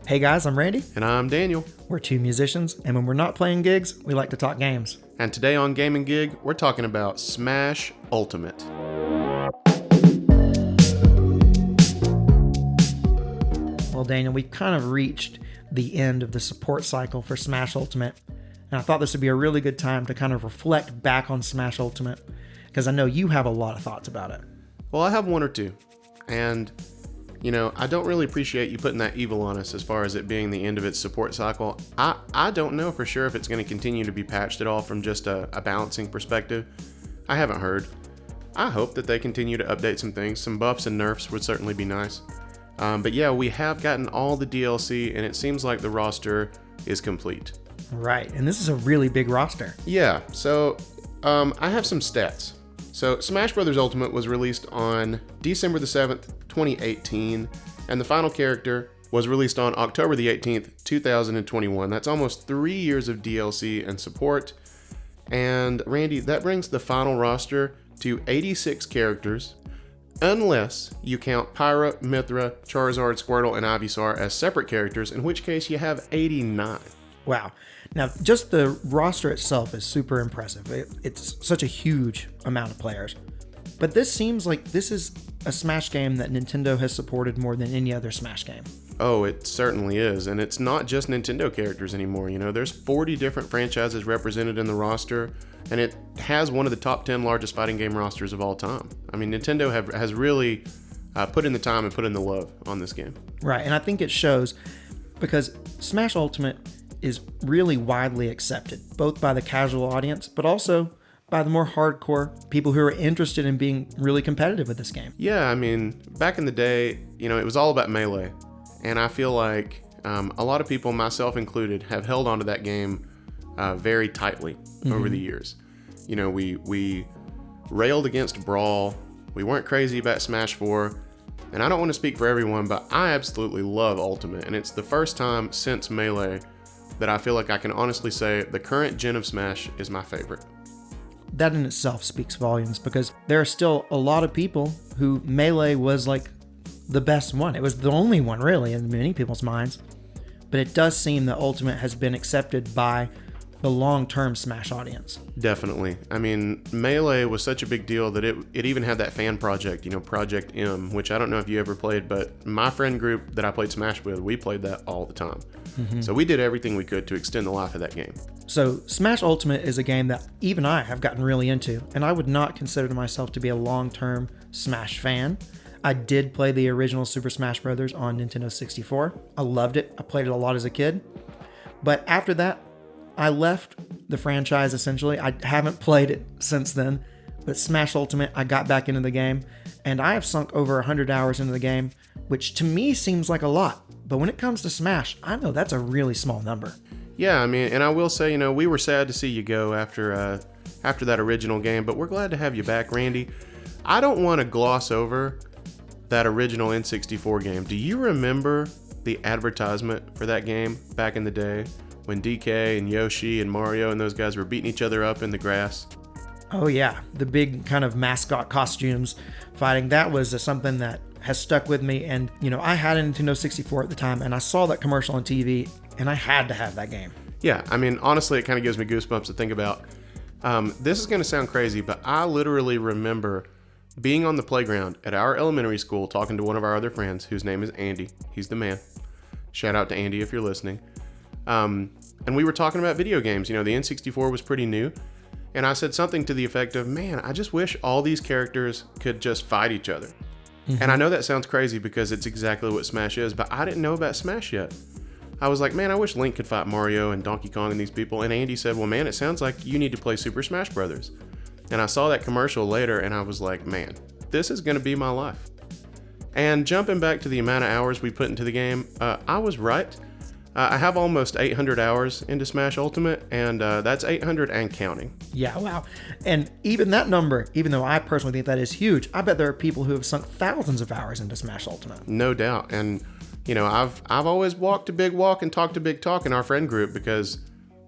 Hey guys, I'm Randy. And I'm Daniel. We're two musicians, and when we're not playing gigs, we like to talk games. And today on Gaming Gig, we're talking about Smash Ultimate. Well, Daniel, we've kind of reached the end of the support cycle for Smash Ultimate, and I thought this would be a really good time to kind of reflect back on Smash Ultimate, because I know you have a lot of thoughts about it. Well, I have one or two, and I don't really appreciate you putting that evil on us as far as it being the end of its support cycle. I don't know for sure if it's going to continue to be patched at all from just a balancing perspective. I haven't heard. I hope that they continue to update some things. Some buffs and nerfs would certainly be nice. But yeah, we have gotten all the DLC, and it seems like the roster is complete. Right, and this is a really big roster. Yeah, so I have some stats. So Smash Bros. Ultimate was released on December the 7th, 2018, and the final character was released on October the 18th, 2021. That's almost 3 years of DLC and support. And Randy, that brings the final roster to 86 characters, unless you count Pyra, Mithra, Charizard, Squirtle, and Ivysaur as separate characters, in which case you have 89. Wow. Now, just the roster itself is super impressive. It's such a huge amount of players. But this seems like this is a Smash game that Nintendo has supported more than any other Smash game. Oh, it certainly is. And it's not just Nintendo characters anymore. There's 40 different franchises represented in the roster, and it has one of the top 10 largest fighting game rosters of all time. I mean, Nintendo has really put in the time and put in the love on this game. Right, and I think it shows because Smash Ultimate is really widely accepted, both by the casual audience, but also by the more hardcore people who are interested in being really competitive with this game. Yeah, I mean, back in the day, it was all about Melee. And I feel like a lot of people, myself included, have held onto that game very tightly over the years. We railed against Brawl. We weren't crazy about Smash 4. And I don't want to speak for everyone, but I absolutely love Ultimate. And it's the first time since Melee that I feel like I can honestly say the current gen of Smash is my favorite. That in itself speaks volumes, because there are still a lot of people who Melee was like the best one. It was the only one really in many people's minds. But it does seem that Ultimate has been accepted by the long-term Smash audience. Definitely. I mean, Melee was such a big deal that it even had that fan project, Project M, which I don't know if you ever played, but my friend group that I played Smash with, we played that all the time. So we did everything we could to extend the life of that game. So Smash Ultimate is a game that even I have gotten really into, and I would not consider myself to be a long-term Smash fan. I did play the original Super Smash Bros. On Nintendo 64. I loved it. I played it a lot as a kid. But after that, I left the franchise essentially. I haven't played it since then. But Smash Ultimate, I got back into the game, and I have sunk over 100 hours into the game, which to me seems like a lot. But when it comes to Smash, I know that's a really small number. Yeah, I mean, and I will say, we were sad to see you go after that original game, but we're glad to have you back, Randy. I don't want to gloss over that original N64 game. Do you remember the advertisement for that game back in the day when DK and Yoshi and Mario and those guys were beating each other up in the grass? Oh yeah, the big kind of mascot costumes fighting. That was something that has stuck with me. And, I had a Nintendo 64 at the time, and I saw that commercial on TV, and I had to have that game. Yeah, I mean, honestly, it kind of gives me goosebumps to think about. This is going to sound crazy, but I literally remember being on the playground at our elementary school talking to one of our other friends whose name is Andy. He's the man. Shout out to Andy if you're listening. And we were talking about video games. The N64 was pretty new. And I said something to the effect of, man, I just wish all these characters could just fight each other. And I know that sounds crazy because it's exactly what Smash is, but I didn't know about Smash yet. I was like, man, I wish Link could fight Mario and Donkey Kong and these people. And Andy said, well, man, it sounds like you need to play Super Smash Brothers. And I saw that commercial later, and I was like, man, this is going to be my life. And jumping back to the amount of hours we put into the game, I was right. I have almost 800 hours into Smash Ultimate, and that's 800 and counting. Yeah, wow. And even that number, even though I personally think that is huge, I bet there are people who have sunk thousands of hours into Smash Ultimate. No doubt. And, I've always walked a big walk and talked a big talk in our friend group because,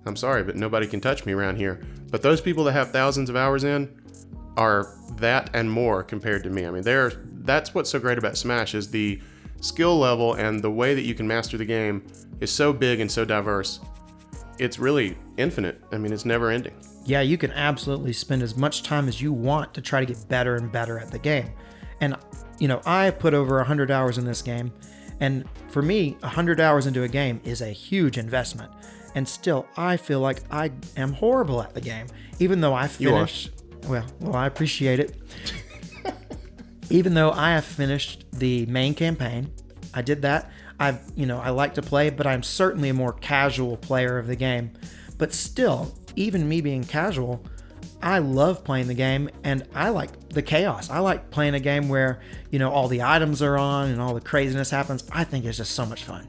I'm sorry, but nobody can touch me around here. But those people that have thousands of hours in are that and more compared to me. I mean, that's what's so great about Smash is the skill level and the way that you can master the game is so big and so diverse. It's really infinite. I mean, it's never ending. Yeah, you can absolutely spend as much time as you want to try to get better and better at the game. And, I put over 100 hours in this game. And for me, 100 hours into a game is a huge investment. And still, I feel like I am horrible at the game. Even though I finished... Well, I appreciate it. Even though I have finished the main campaign, I did that. I like to play, but I'm certainly a more casual player of the game. But still, even me being casual, I love playing the game, and I like the chaos. I like playing a game where, all the items are on and all the craziness happens. I think it's just so much fun.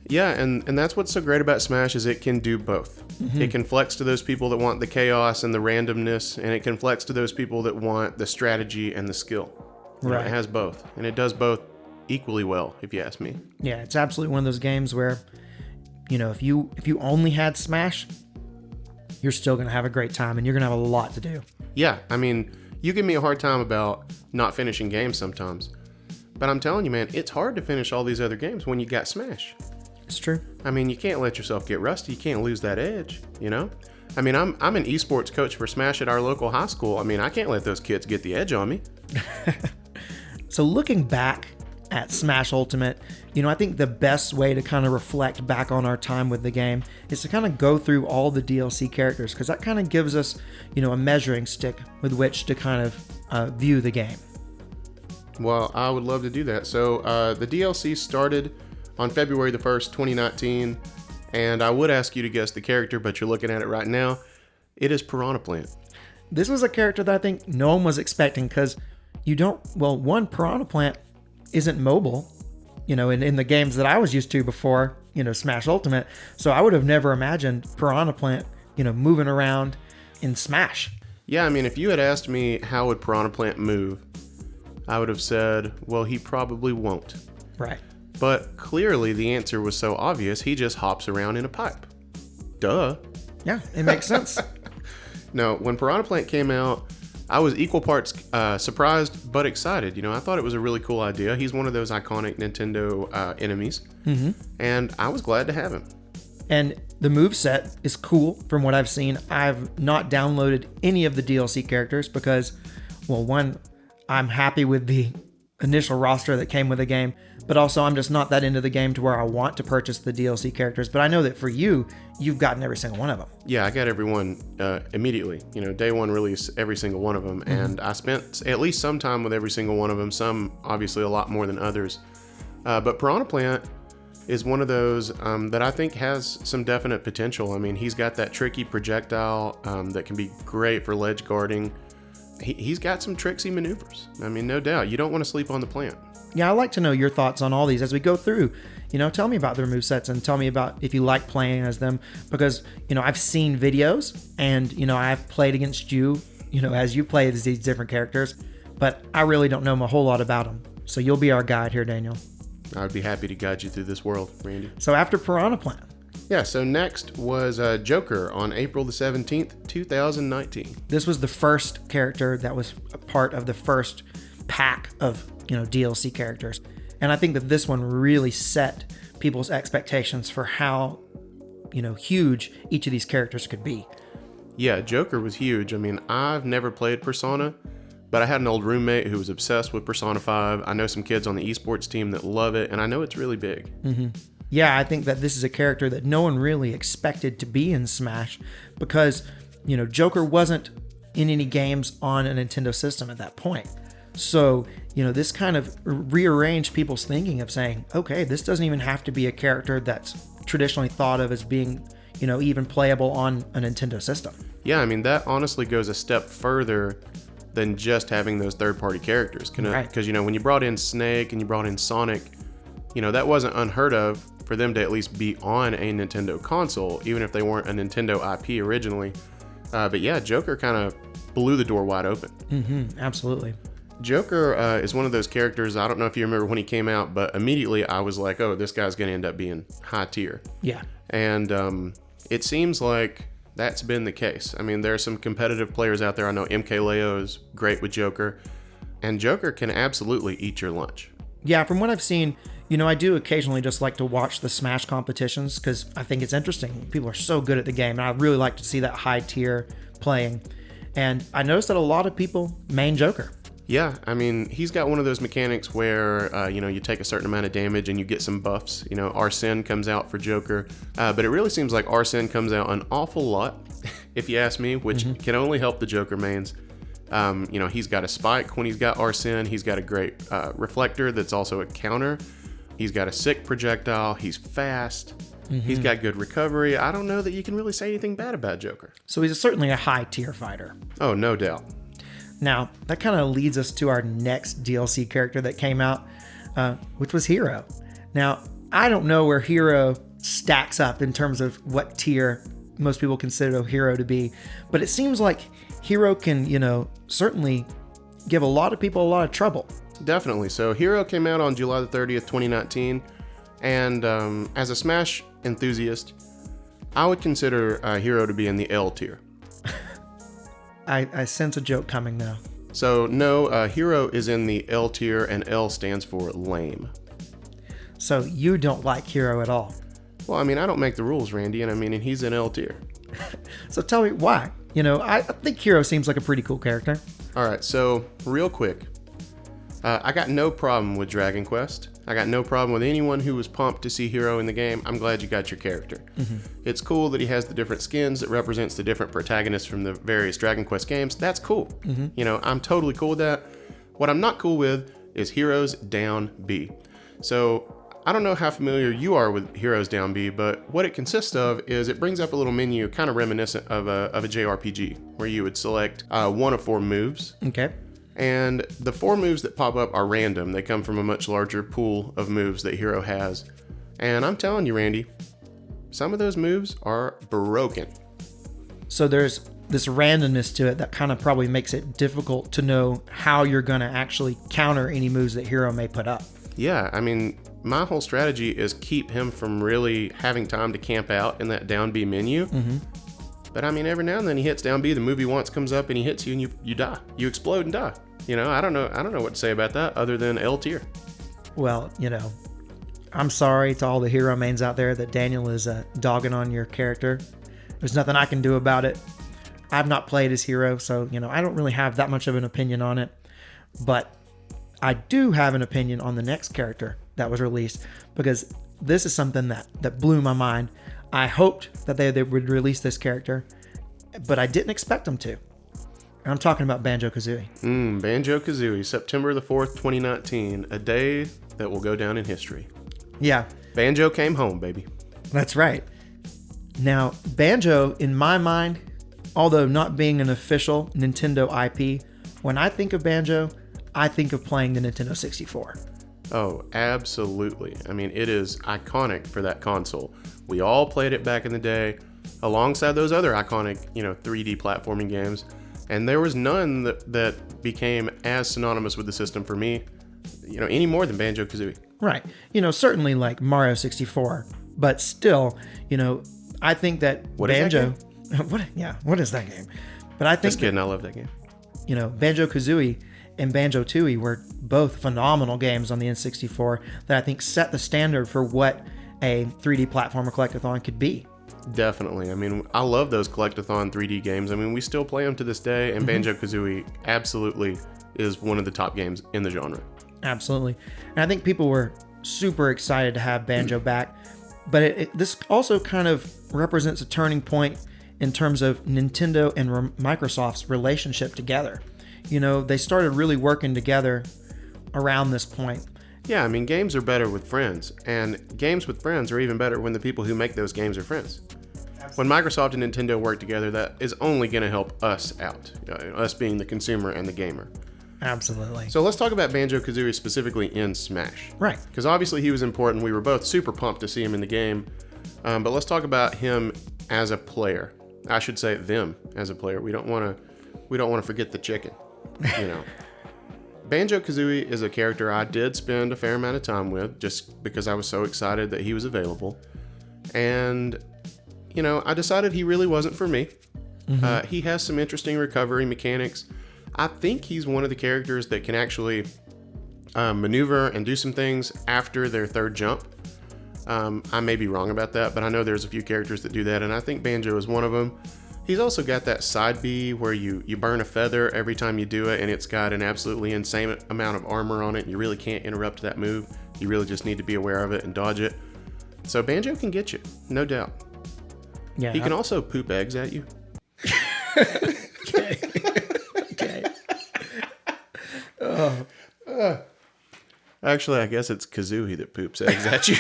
Yeah, and that's what's so great about Smash is it can do both. It can flex to those people that want the chaos and the randomness, and it can flex to those people that want the strategy and the skill. Right. It has both, and it does both equally well, if you ask me. Yeah, it's absolutely one of those games where, if you only had Smash, you're still going to have a great time, and you're going to have a lot to do. Yeah, I mean, you give me a hard time about not finishing games sometimes, but I'm telling you, man, it's hard to finish all these other games when you got Smash. It's true. I mean, you can't let yourself get rusty. You can't lose that edge, I mean, I'm an esports coach for Smash at our local high school. I mean, I can't let those kids get the edge on me. So looking back at Smash Ultimate, I think the best way to kind of reflect back on our time with the game is to kind of go through all the DLC characters, because that kind of gives us, a measuring stick with which to kind of view the game. Well, I would love to do that. So the DLC started on February the 1st, 2019, and I would ask you to guess the character, but you're looking at it right now. It is Piranha Plant. This was a character that I think no one was expecting, because Piranha Plant isn't mobile, in the games that I was used to before, Smash Ultimate. So I would have never imagined Piranha Plant, moving around in Smash. Yeah, I mean, if you had asked me how would Piranha Plant move, I would have said, well, he probably won't. Right. But clearly the answer was so obvious, he just hops around in a pipe. Duh. Yeah, it makes sense. No, when Piranha Plant came out, I was equal parts surprised but excited. I thought it was a really cool idea. He's one of those iconic Nintendo enemies, and I was glad to have him. And the moveset is cool from what I've seen. I've not downloaded any of the DLC characters because, one, I'm happy with the initial roster that came with the game, but also I'm just not that into the game to where I want to purchase the DLC characters. But I know that for you, you've gotten every single one of them. Yeah, I got every one immediately. Day one release, every single one of them. And I spent at least some time with every single one of them. Some, obviously, a lot more than others. But Piranha Plant is one of those that I think has some definite potential. I mean, he's got that tricky projectile that can be great for ledge guarding. He's got some tricksy maneuvers. I mean, no doubt. You don't want to sleep on the plant. Yeah, I'd like to know your thoughts on all these as we go through. Tell me about their movesets and tell me about if you like playing as them, because, I've seen videos and, I've played against you, as you play as these different characters, but I really don't know a whole lot about them. So you'll be our guide here, Daniel. I would be happy to guide you through this world, Randy. So after Piranha Plant. Yeah, so next was Joker on April the 17th, 2019. This was the first character that was a part of the first pack of, DLC characters. And I think that this one really set people's expectations for how, huge each of these characters could be. Yeah, Joker was huge. I mean, I've never played Persona, but I had an old roommate who was obsessed with Persona 5. I know some kids on the esports team that love it, and I know it's really big. Yeah, I think that this is a character that no one really expected to be in Smash because, Joker wasn't in any games on a Nintendo system at that point. So, this kind of rearranged people's thinking of saying, okay, this doesn't even have to be a character that's traditionally thought of as being, even playable on a Nintendo system. Yeah, I mean, that honestly goes a step further than just having those third-party characters. Right. Because, when you brought in Snake and you brought in Sonic, that wasn't unheard of for them to at least be on a Nintendo console, even if they weren't a Nintendo IP originally. But yeah, Joker kind of blew the door wide open. Absolutely. Joker is one of those characters, I don't know if you remember when he came out, but immediately I was like, oh, this guy's going to end up being high tier. Yeah. And it seems like that's been the case. I mean, there are some competitive players out there. I know MKLeo is great with Joker, and Joker can absolutely eat your lunch. Yeah, from what I've seen, I do occasionally just like to watch the Smash competitions because I think it's interesting. People are so good at the game, and I really like to see that high tier playing. And I noticed that a lot of people main Joker. Yeah, I mean, he's got one of those mechanics where, you take a certain amount of damage and you get some buffs. Arsene comes out for Joker, but it really seems like Arsene comes out an awful lot, if you ask me, which can only help the Joker mains. He's got a spike when he's got Arsene. He's got a great reflector that's also a counter. He's got a sick projectile. He's fast. He's got good recovery. I don't know that you can really say anything bad about Joker. So he's certainly a high tier fighter. Oh, no doubt. Now, that kind of leads us to our next DLC character that came out, which was Hero. Now, I don't know where Hero stacks up in terms of what tier most people consider a Hero to be, but it seems like Hero can, certainly give a lot of people a lot of trouble. Definitely. So Hero came out on July the 30th, 2019. And as a Smash enthusiast, I would consider Hero to be in the L tier. I sense a joke coming now. So no, Hero is in the L tier, and L stands for lame. So you don't like Hero at all? Well, I mean, I don't make the rules, Randy, and he's in L tier. So tell me why. I think Hero seems like a pretty cool character. All right, so real quick, I got no problem with Dragon Quest. I got no problem with anyone who was pumped to see Hero in the game. I'm glad you got your character. It's cool that he has the different skins that represents the different protagonists from the various Dragon Quest games. That's cool. I'm totally cool with that. What I'm not cool with is Heroes Down B. So I don't know how familiar you are with Heroes Down B, but what it consists of is it brings up a little menu kind of reminiscent of a JRPG where you would select one of 4 moves. Okay. And the 4 moves that pop up are random. They come from a much larger pool of moves that Hero has. And I'm telling you, Randy, some of those moves are broken. So there's this randomness to it that kind of probably makes it difficult to know how you're going to actually counter any moves that Hero may put up. Yeah, I mean, my whole strategy is keep him from really having time to camp out in that down B menu. But I mean, every now and then he hits down B, the move he wants comes up and he hits you and you die. You explode and die. I don't know what to say about that other than L tier. Well, I'm sorry to all the Hero mains out there that Daniel is dogging on your character. There's nothing I can do about it. I've not played as Hero, so, I don't really have that much of an opinion on it. But I do have an opinion on the next character that was released, because this is something that blew my mind. I hoped that they would release this character, but I didn't expect them to. I'm talking about Banjo-Kazooie. Banjo-Kazooie, September the 4th, 2019, a day that will go down in history. Yeah. Banjo came home, baby. That's right. Now, Banjo, in my mind, although not being an official Nintendo IP, when I think of Banjo, I think of playing the Nintendo 64. Oh, absolutely. I mean, it is iconic for that console. We all played it back in the day, alongside those other iconic, 3D platforming games. And there was none that became as synonymous with the system for me, any more than Banjo-Kazooie. Right. Certainly like Mario 64, but still, I think that What Banjo... is that game? What is that game? But I think Just kidding, I love that game. Banjo-Kazooie and Banjo-Tooie were both phenomenal games on the N64 that I think set the standard for what a 3D platformer collectathon could be. Definitely. I mean, I love those collectathon 3D games. I mean, we still play them to this day, and Banjo-Kazooie absolutely is one of the top games in the genre. Absolutely. And I think people were super excited to have Banjo back, but this also kind of represents a turning point in terms of Nintendo and Microsoft's relationship together. They started really working together around this point. Yeah, I mean, games are better with friends, and games with friends are even better when the people who make those games are friends. Absolutely. When Microsoft and Nintendo work together, that is only going to help us out, us being the consumer and the gamer. Absolutely. So let's talk about Banjo-Kazooie specifically in Smash. Right. Because obviously he was important. We were both super pumped to see him in the game. But let's talk about him as a player. I should say them as a player. We don't want to forget the chicken. Banjo-Kazooie is a character I did spend a fair amount of time with just because I was so excited that he was available. And, I decided he really wasn't for me. He has some interesting recovery mechanics. I think he's one of the characters that can actually maneuver and do some things after their third jump. I may be wrong about that, but I know there's a few characters that do that, and I think Banjo is one of them. He's also got that side B where you burn a feather every time you do it, and it's got an absolutely insane amount of armor on it. You really can't interrupt that move. You really just need to be aware of it and dodge it. So Banjo can get you, no doubt. Yeah. He can also poop eggs at you. Okay. Okay. Oh. Actually, I guess it's Kazooie that poops eggs at you.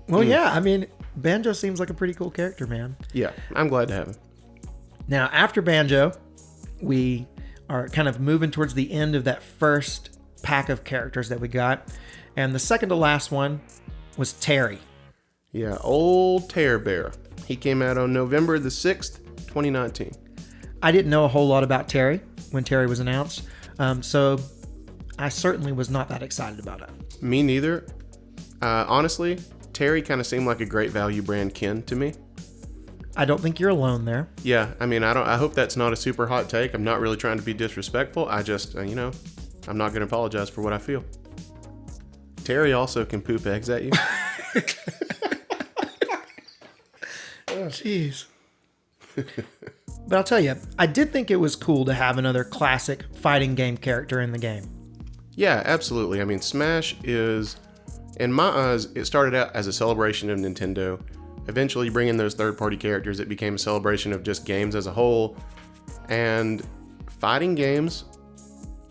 Well, yeah. I mean, Banjo seems like a pretty cool character, man. Yeah, I'm glad to have him. Now, after Banjo, we are kind of moving towards the end of that first pack of characters that we got. And the second to last one was Terry. Yeah, old Tear Bear. He came out on November the 6th, 2019. I didn't know a whole lot about Terry when Terry was announced, so I certainly was not that excited about it. Me neither. Honestly, Terry kind of seemed like a great value brand kin to me. I don't think you're alone there. Yeah, I mean, I hope that's not a super hot take. I'm not really trying to be disrespectful. I just, I'm not going to apologize for what I feel. Terry also can poop eggs at you. Oh, jeez. But I'll tell you, I did think it was cool to have another classic fighting game character in the game. Yeah, absolutely. I mean, Smash is, in my eyes, it started out as a celebration of Nintendo. Eventually, bringing those third-party characters, it became a celebration of just games as a whole. And fighting games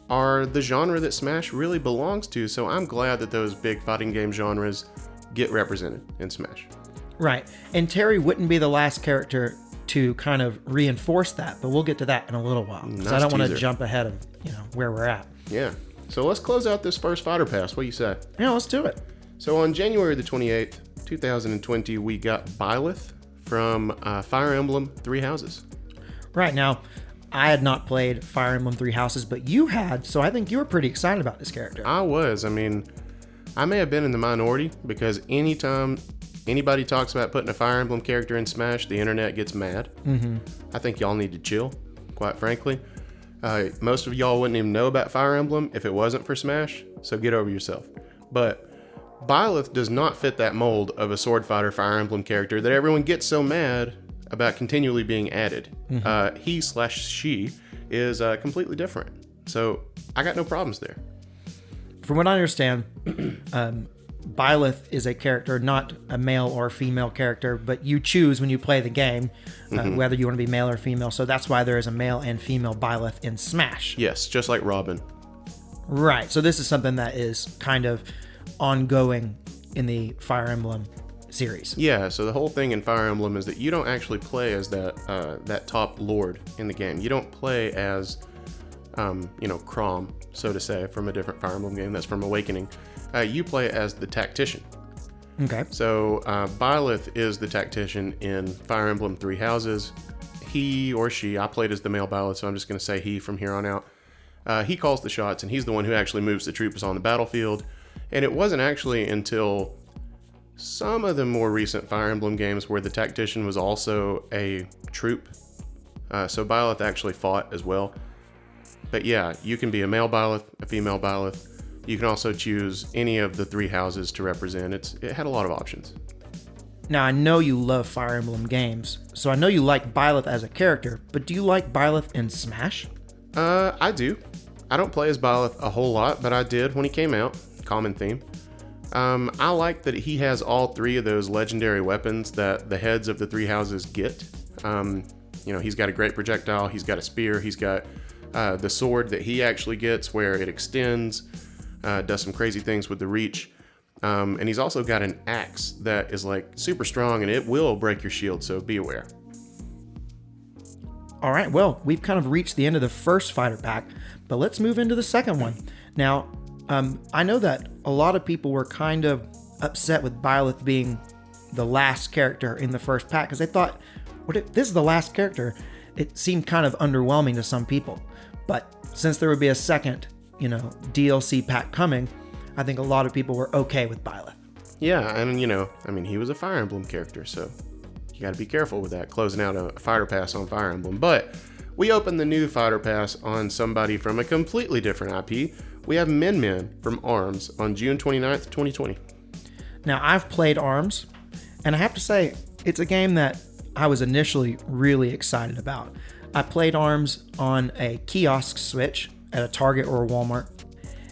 are the genre that Smash really belongs to, so I'm glad that those big fighting game genres get represented in Smash. Right. And Terry wouldn't be the last character to kind of reinforce that, but we'll get to that in a little while. Because I don't want to jump ahead of where we're at. Yeah. So let's close out this first Fighter Pass. What do you say? Yeah, let's do it. So on January the 28th, 2020, we got Byleth from Fire Emblem Three Houses. Right. Now, I had not played Fire Emblem Three Houses, but you had, so I think you were pretty excited about this character. I was. I mean, I may have been in the minority because anytime anybody talks about putting a Fire Emblem character in Smash, the internet gets mad. Mm-hmm. I think y'all need to chill, quite frankly. Most of y'all wouldn't even know about Fire Emblem if it wasn't for Smash, so get over yourself. But Byleth does not fit that mold of a sword fighter Fire Emblem character that everyone gets so mad about continually being added. Mm-hmm. He/she is completely different. So I got no problems there. From what I understand, Byleth is a character, not a male or female character, but you choose when you play the game whether you want to be male or female. So that's why there is a male and female Byleth in Smash. Yes, just like Robin. Right. So this is something that is kind of ongoing in the Fire Emblem series. Yeah, so the whole thing in Fire Emblem is that you don't actually play as that top lord in the game. You don't play as, Chrom, so to say, from a different Fire Emblem game that's from Awakening. You play as the tactician. Okay. So Byleth is the tactician in Fire Emblem Three Houses. He or she, I played as the male Byleth, so I'm just going to say he from here on out. He calls the shots, and he's the one who actually moves the troops on the battlefield. And it wasn't actually until some of the more recent Fire Emblem games where the tactician was also a troop. So Byleth actually fought as well. But yeah, you can be a male Byleth, a female Byleth. You can also choose any of the three houses to represent. It had a lot of options. Now, I know you love Fire Emblem games, so I know you like Byleth as a character, but do you like Byleth in Smash? I do. I don't play as Byleth a whole lot, but I did when he came out. Common theme. I like that he has all three of those legendary weapons that the heads of the three houses get. He's got a great projectile, he's got a spear, he's got the sword that he actually gets where it extends, does some crazy things with the reach. And he's also got an axe that is like super strong and it will break your shield, so be aware. All right, well, we've kind of reached the end of the first fighter pack, but let's move into the second one. Now, I know that a lot of people were kind of upset with Byleth being the last character in the first pack because they thought, this is the last character. It seemed kind of underwhelming to some people. But since there would be a second, DLC pack coming, I think a lot of people were okay with Byleth. Yeah, and he was a Fire Emblem character, so you got to be careful with that, closing out a fighter pass on Fire Emblem. But we opened the new Fighter Pass on somebody from a completely different IP. We have Min Min from ARMS on June 29th, 2020. Now, I've played ARMS, and I have to say, it's a game that I was initially really excited about. I played ARMS on a kiosk switch at a Target or a Walmart,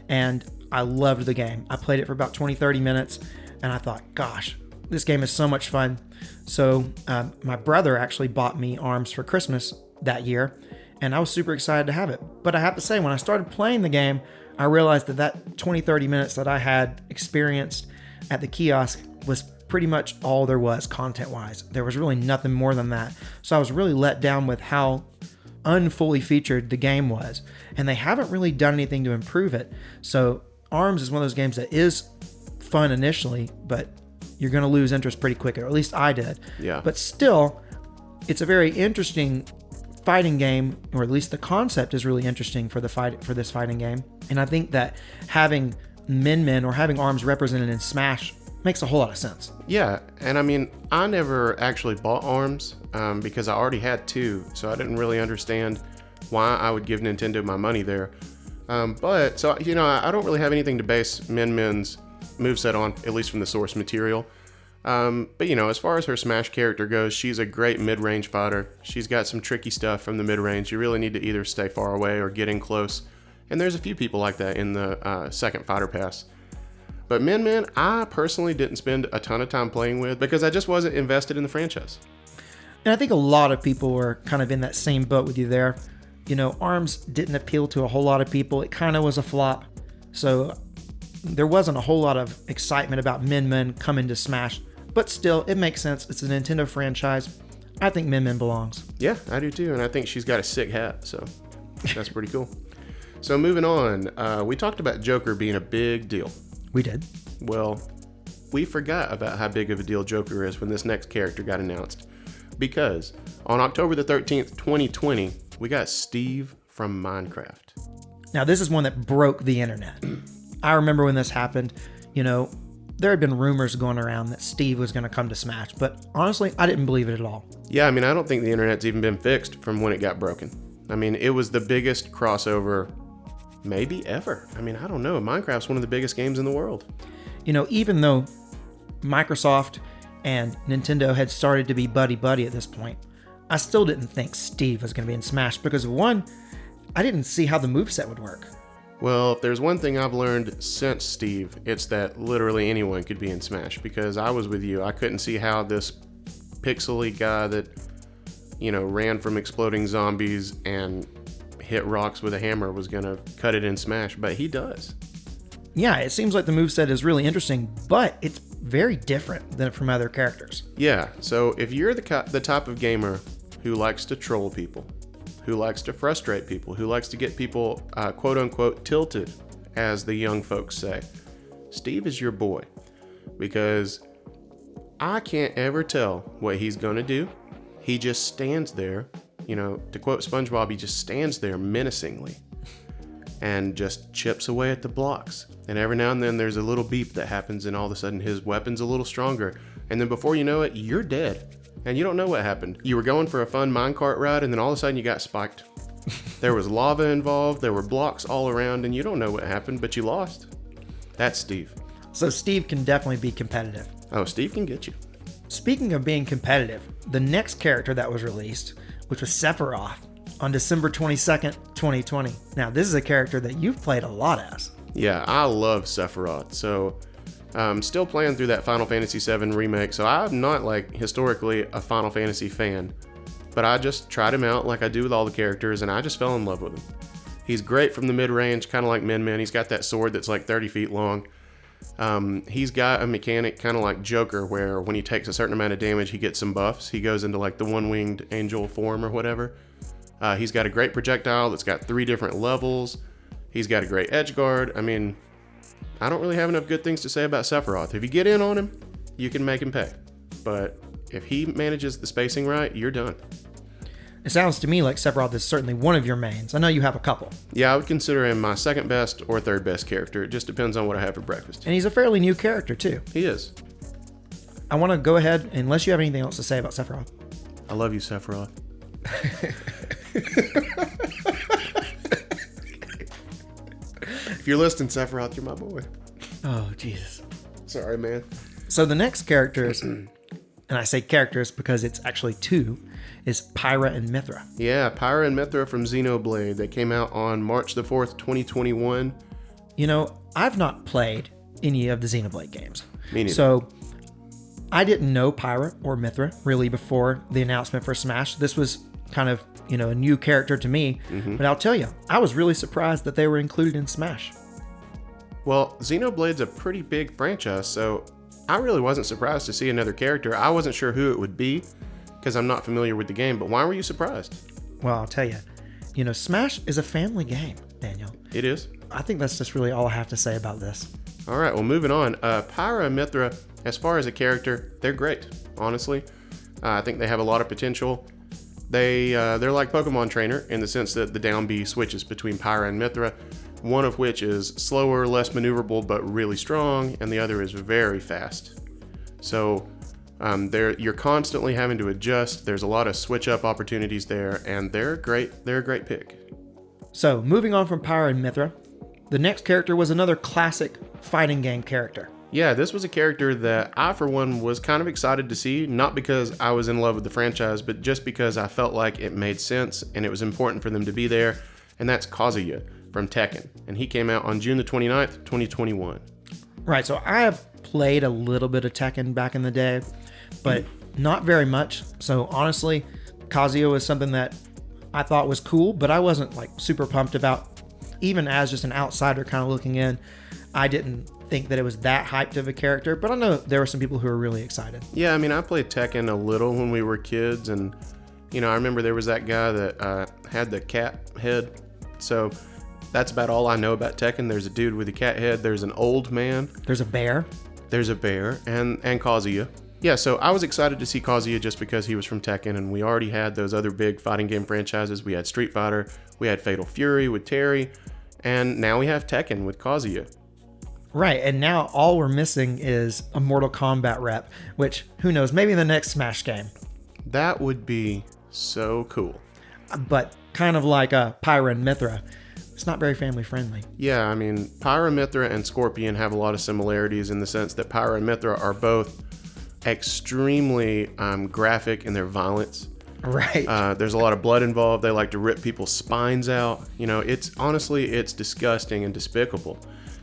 and I loved the game. I played it for about 20-30 minutes, and I thought, gosh, this game is so much fun. So my brother actually bought me ARMS for Christmas that year, and I was super excited to have it. But I have to say, when I started playing the game, I realized that 20-30 minutes that I had experienced at the kiosk was pretty much all there was content-wise. There was really nothing more than that. So I was really let down with how unfully featured the game was. And they haven't really done anything to improve it. So ARMS is one of those games that is fun initially, but you're going to lose interest pretty quick, or at least I did. Yeah. But still, it's a very interesting fighting game, or at least the concept is really interesting for this fighting game. And I think that having Min Min or having ARMS represented in Smash makes a whole lot of sense. Yeah, and I mean, I never actually bought ARMS because I already had two, so I didn't really understand why I would give Nintendo my money there. But I don't really have anything to base Min Min's moveset on, at least from the source material. But as far as her Smash character goes, she's a great mid-range fighter. She's got some tricky stuff from the mid-range. You really need to either stay far away or get in close. And there's a few people like that in the second Fighter Pass. But Min Min, I personally didn't spend a ton of time playing with because I just wasn't invested in the franchise. And I think a lot of people were kind of in that same boat with you there. ARMS didn't appeal to a whole lot of people. It kind of was a flop. So there wasn't a whole lot of excitement about Min Min coming to Smash. But still, it makes sense. It's a Nintendo franchise. I think Min Min belongs. Yeah, I do too. And I think she's got a sick hat. So that's pretty cool. So moving on, we talked about Joker being a big deal. We did. Well, we forgot about how big of a deal Joker is when this next character got announced. Because on October the 13th, 2020, we got Steve from Minecraft. Now, this is one that broke the internet. I remember when this happened, there had been rumors going around that Steve was going to come to Smash, but honestly, I didn't believe it at all. Yeah, I mean, I don't think the internet's even been fixed from when it got broken. I mean, it was the biggest crossover maybe ever. I mean, I don't know. Minecraft's one of the biggest games in the world. Even though Microsoft and Nintendo had started to be buddy-buddy at this point, I still didn't think Steve was going to be in Smash because, one, I didn't see how the moveset would work. Well, if there's one thing I've learned since Steve, it's that literally anyone could be in Smash, because I was with you. I couldn't see how this pixely guy that, ran from exploding zombies and hit rocks with a hammer was going to cut it in Smash, but he does. Yeah, it seems like the moveset is really interesting, but it's very different than from other characters. Yeah, so if you're the type of gamer who likes to troll people, who likes to frustrate people, who likes to get people quote-unquote tilted, as the young folks say, Steve is your boy, because I can't ever tell what he's going to do. He just stands there, to quote SpongeBob, he just stands there menacingly and just chips away at the blocks. And every now and then there's a little beep that happens, and all of a sudden his weapon's a little stronger. And then before you know it, you're dead. And you don't know what happened. You were going for a fun minecart ride, and then all of a sudden you got spiked. There was lava involved, there were blocks all around, and you don't know what happened, but you lost. That's Steve. So Steve can definitely be competitive. Oh, Steve can get you. Speaking of being competitive, the next character that was released, which was Sephiroth, on December 22nd, 2020. Now, this is a character that you've played a lot as. Yeah, I love Sephiroth. So I'm still playing through that Final Fantasy VII remake. So I'm not historically a Final Fantasy fan, but I just tried him out like I do with all the characters, and I just fell in love with him. He's great from the mid-range, kind of like Min Min. He's got that sword that's 30 feet long. He's got a mechanic kind of like Joker, where when he takes a certain amount of damage, he gets some buffs. He goes into the one-winged angel form or whatever. He's got a great projectile that's got 3 different levels. He's got a great edge guard. I mean, I don't really have enough good things to say about Sephiroth. If you get in on him, you can make him pay. But if he manages the spacing right, you're done. It sounds to me like Sephiroth is certainly one of your mains. I know you have a couple. Yeah, I would consider him my second best or third best character. It just depends on what I have for breakfast. And he's a fairly new character, too. He is. I want to go ahead, unless you have anything else to say about Sephiroth. I love you, Sephiroth. If you're listening, Sephiroth, you're my boy. Oh, Jesus. Sorry, man. So the next characters, and I say characters because it's actually two, is Pyra and Mithra. Yeah, Pyra and Mithra from Xenoblade. They came out on March the 4th, 2021. You know, I've not played any of the Xenoblade games. Me neither. So I didn't know Pyra or Mithra really before the announcement for Smash. This was kind of, a new character to me. But I'll tell you, I was really surprised that they were included in Smash. Well, Xenoblade's a pretty big franchise, so I really wasn't surprised to see another character. I wasn't sure who it would be because I'm not familiar with the game, but why were you surprised? Well, I'll tell you, Smash is a family game, Daniel. It is. I think that's just really all I have to say about this. All right, well, moving on. Pyra and Mithra, as far as a character, they're great, honestly. I think they have a lot of potential. They're like Pokemon Trainer in the sense that the down B switches between Pyra and Mithra, one of which is slower, less maneuverable, but really strong, and the other is very fast. So you're constantly having to adjust. There's a lot of switch-up opportunities there, and they're great. They're a great pick. So, moving on from Pyra and Mithra, the next character was another classic fighting game character. Yeah, this was a character that I, for one, was kind of excited to see, not because I was in love with the franchise, but just because I felt like it made sense and it was important for them to be there, and that's Kazuya from Tekken, and he came out on June the 29th, 2021. Right, so I have played a little bit of Tekken back in the day, but not very much. So honestly, Kazuya was something that I thought was cool, but I wasn't like super pumped about. Even as just an outsider kind of looking in, I didn't think that it was that hyped of a character, but I know there were some people who were really excited. Yeah, I mean, I played Tekken a little when we were kids, and I remember there was that guy that had the cat head. So that's about all I know about Tekken. There's a dude with a cat head. There's an old man. There's a bear. There's a bear and Kazuya. Yeah, so I was excited to see Kazuya just because he was from Tekken, and we already had those other big fighting game franchises. We had Street Fighter, we had Fatal Fury with Terry, and now we have Tekken with Kazuya. Right, and now all we're missing is a Mortal Kombat rep, which, who knows, maybe in the next Smash game. That would be so cool. But kind of like Pyra and Mithra, it's not very family friendly. Yeah, I mean, Pyra, Mithra, and Scorpion have a lot of similarities in the sense that Pyra and Mithra are both extremely graphic in their violence. Right. There's a lot of blood involved. They like to rip people's spines out. It's disgusting and despicable.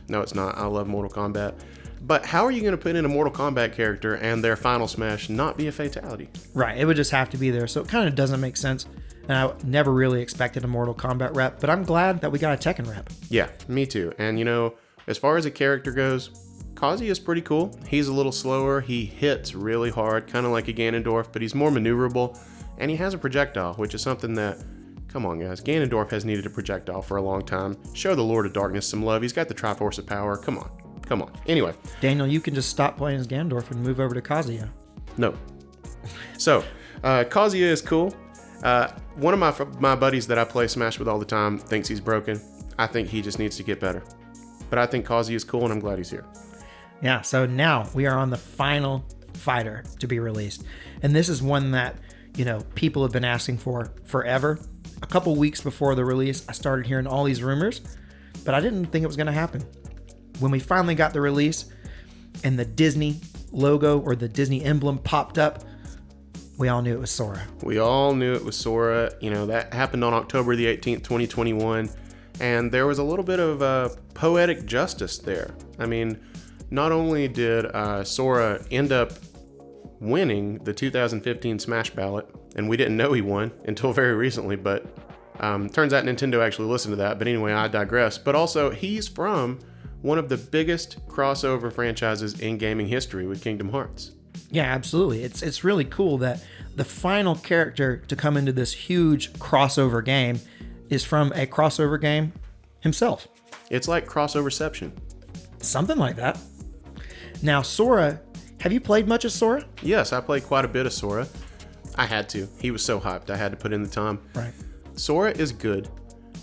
No, it's not. I love Mortal Kombat. But how are you going to put in a Mortal Kombat character and their final smash not be a fatality? Right. It would just have to be there. So it kind of doesn't make sense. And I never really expected a Mortal Kombat rep, but I'm glad that we got a Tekken rep. Yeah, me too. And as far as a character goes, Kazuya is pretty cool. He's a little slower. He hits really hard, kind of like a Ganondorf, but he's more maneuverable. And he has a projectile, which is something that, come on guys, Ganondorf has needed a projectile for a long time. Show the Lord of Darkness some love. He's got the Triforce of Power. Come on. Anyway. Daniel, you can just stop playing as Ganondorf and move over to Kazuya. No. So, Kazuya is cool. One of my buddies that I play Smash with all the time thinks he's broken. I think he just needs to get better. But I think Kazuya is cool, and I'm glad he's here. Yeah, so now we are on the final fighter to be released. And this is one that, people have been asking for forever. A couple weeks before the release, I started hearing all these rumors, but I didn't think it was going to happen. When we finally got the release and the Disney logo or the Disney emblem popped up, we all knew it was Sora. We all knew it was Sora. That happened on October the 18th, 2021. And there was a little bit of poetic justice there. I mean, not only did Sora end up winning the 2015 Smash ballot, and we didn't know he won until very recently, but turns out Nintendo actually listened to that. But anyway, I digress. But also, he's from one of the biggest crossover franchises in gaming history with Kingdom Hearts. Yeah, absolutely. It's really cool that the final character to come into this huge crossover game is from a crossover game himself. It's like crossoverception. Something like that. Now, Sora, have you played much of Sora? Yes, I played quite a bit of Sora. I had to. He was so hyped. I had to put in the time. Right. Sora is good.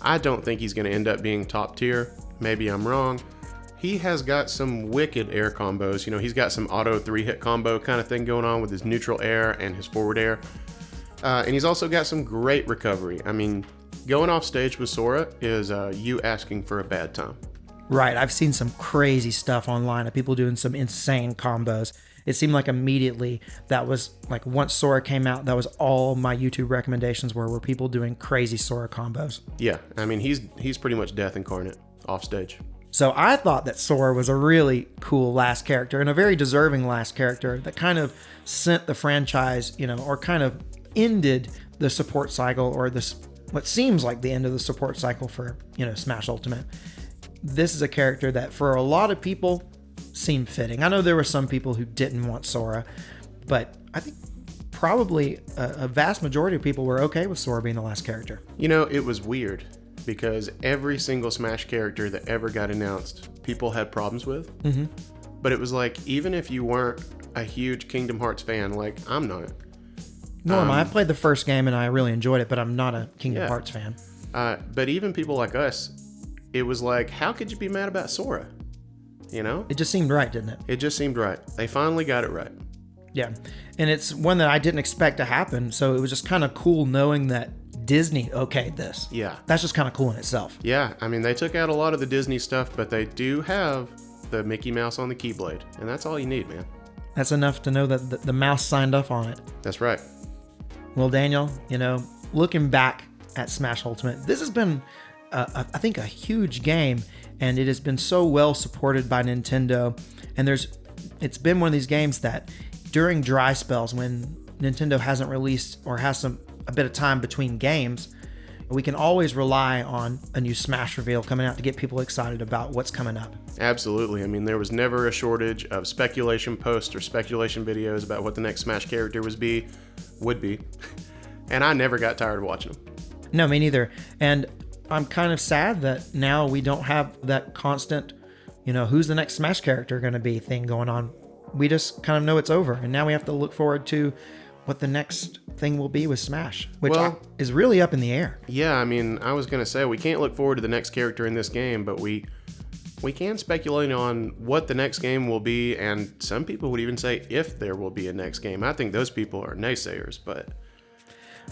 I don't think he's going to end up being top tier. Maybe I'm wrong. He has got some wicked air combos. He's got some auto 3-hit combo kind of thing going on with his neutral air and his forward air. And he's also got some great recovery. I mean, going off stage with Sora is you asking for a bad time. Right. I've seen some crazy stuff online of people doing some insane combos. It seemed like immediately that was like once Sora came out, that was all my YouTube recommendations were people doing crazy Sora combos. Yeah. I mean, he's pretty much death incarnate off stage. So I thought that Sora was a really cool last character and a very deserving last character that kind of sent the franchise, or kind of ended the support cycle, or this what seems like the end of the support cycle for, Smash Ultimate. This is a character that for a lot of people seemed fitting. I know there were some people who didn't want Sora, but I think probably a vast majority of people were okay with Sora being the last character. It was weird because every single Smash character that ever got announced, people had problems with. Mm-hmm. But it was like, even if you weren't a huge Kingdom Hearts fan, like I'm not. Nor am I. I played the first game and I really enjoyed it, but I'm not a Kingdom Hearts fan. But even people like us, it was like, how could you be mad about Sora? It just seemed right, didn't it? It just seemed right. They finally got it right. Yeah. And it's one that I didn't expect to happen. So it was just kind of cool knowing that Disney okayed this. Yeah. That's just kind of cool in itself. Yeah. I mean, they took out a lot of the Disney stuff, but they do have the Mickey Mouse on the Keyblade. And that's all you need, man. That's enough to know that the mouse signed up on it. That's right. Well, Daniel, looking back at Smash Ultimate, this has been, I think, a huge game. And it has been so well supported by Nintendo. And it's been one of these games that during dry spells when Nintendo hasn't released or has a bit of time between games, we can always rely on a new Smash reveal coming out to get people excited about what's coming up. Absolutely. I mean, there was never a shortage of speculation posts or speculation videos about what the next Smash character would be. And I never got tired of watching them. No, me neither. And I'm kind of sad that now we don't have that constant, who's the next Smash character going to be thing going on. We just kind of know it's over. And now we have to look forward to what the next thing will be with Smash, which is really up in the air. Yeah, I mean, I was going to say we can't look forward to the next character in this game, but we can speculate on what the next game will be. And some people would even say if there will be a next game. I think those people are naysayers, but...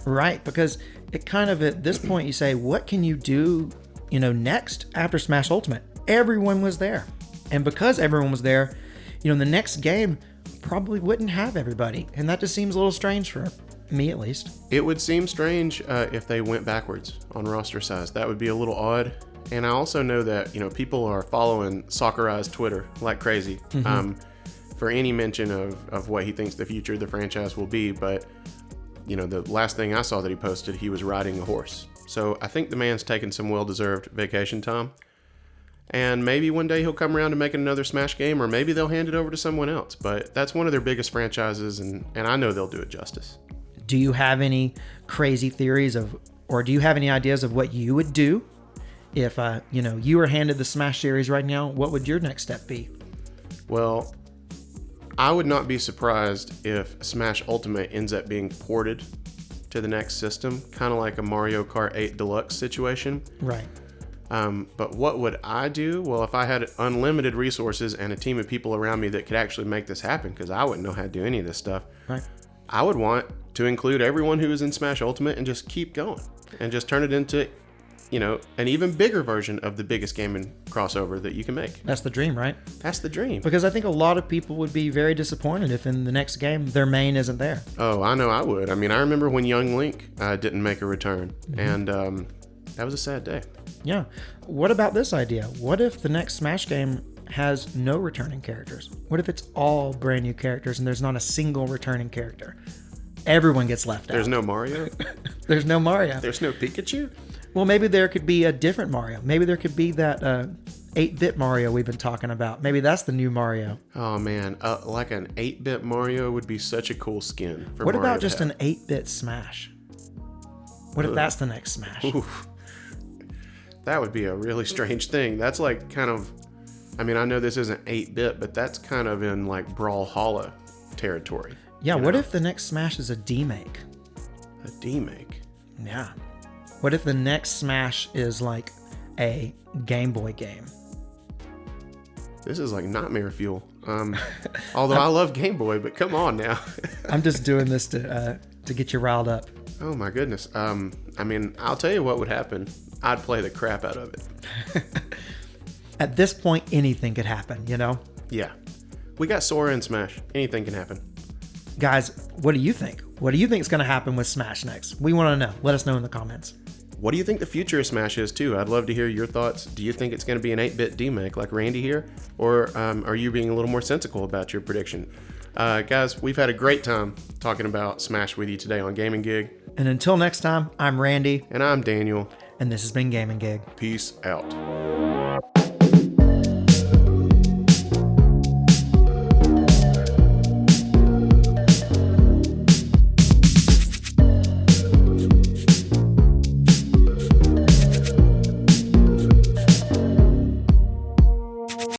Right, because it kind of, at this point, you say, what can you do, next after Smash Ultimate? Everyone was there. And because everyone was there, the next game probably wouldn't have everybody. And that just seems a little strange for me, at least. It would seem strange if they went backwards on roster size. That would be a little odd. And I also know that, people are following Sakurai's Twitter like crazy for any mention of what he thinks the future of the franchise will be. But... the last thing I saw that he posted, he was riding a horse. So I think the man's taking some well-deserved vacation time. And maybe one day he'll come around to making another Smash game, or maybe they'll hand it over to someone else. But that's one of their biggest franchises, and I know they'll do it justice. Do you have any crazy theories or do you have any ideas of what you would do if, you were handed the Smash series right now? What would your next step be? Well... I would not be surprised if Smash Ultimate ends up being ported to the next system, kind of like a Mario Kart 8 Deluxe situation. Right. But what would I do? Well, if I had unlimited resources and a team of people around me that could actually make this happen, because I wouldn't know how to do any of this stuff, right. I would want to include everyone who is in Smash Ultimate and just keep going and just turn it into... an even bigger version of the biggest gaming crossover that you can make. That's the dream, right? That's the dream. Because I think a lot of people would be very disappointed if in the next game their main isn't there. Oh, I know I would. I mean, I remember when Young Link didn't make a return, and that was a sad day. Yeah. What about this idea? What if the next Smash game has no returning characters? What if it's all brand new characters and there's not a single returning character? Everyone gets left out. There's no Mario? There's no Mario. There's no Pikachu? Well, maybe there could be a different Mario. Maybe there could be that 8-bit Mario we've been talking about. Maybe that's the new Mario. Oh, man. Like an 8-bit Mario would be such a cool skin for What Mario about just an 8-bit Smash? What if that's the next Smash? Oof. That would be a really strange thing. That's like kind of... I mean, I know this isn't 8-bit, but that's kind of in like Brawlhalla territory. Yeah, what if the next Smash is a demake? A demake? Yeah. What if the next Smash is like a Game Boy game? This is like nightmare fuel. Although I love Game Boy, but come on now. I'm just doing this to to get you riled up? Oh my goodness. I mean, I'll tell you what would happen. I'd play the crap out of it. At this point, anything could happen, you know? Yeah. We got Sora in Smash. Anything can happen. Guys, what do you think? What do you think is going to happen with Smash next? We want to know. Let us know in the comments. What do you think the future of Smash is, too? I'd love to hear your thoughts. Do you think it's going to be an 8-bit demake like Randy here? Or are you being a little more sensical about your prediction? Guys, we've had a great time talking about Smash with you today on Gaming Gig. And until next time, I'm Randy. And I'm Daniel. And this has been Gaming Gig. Peace out.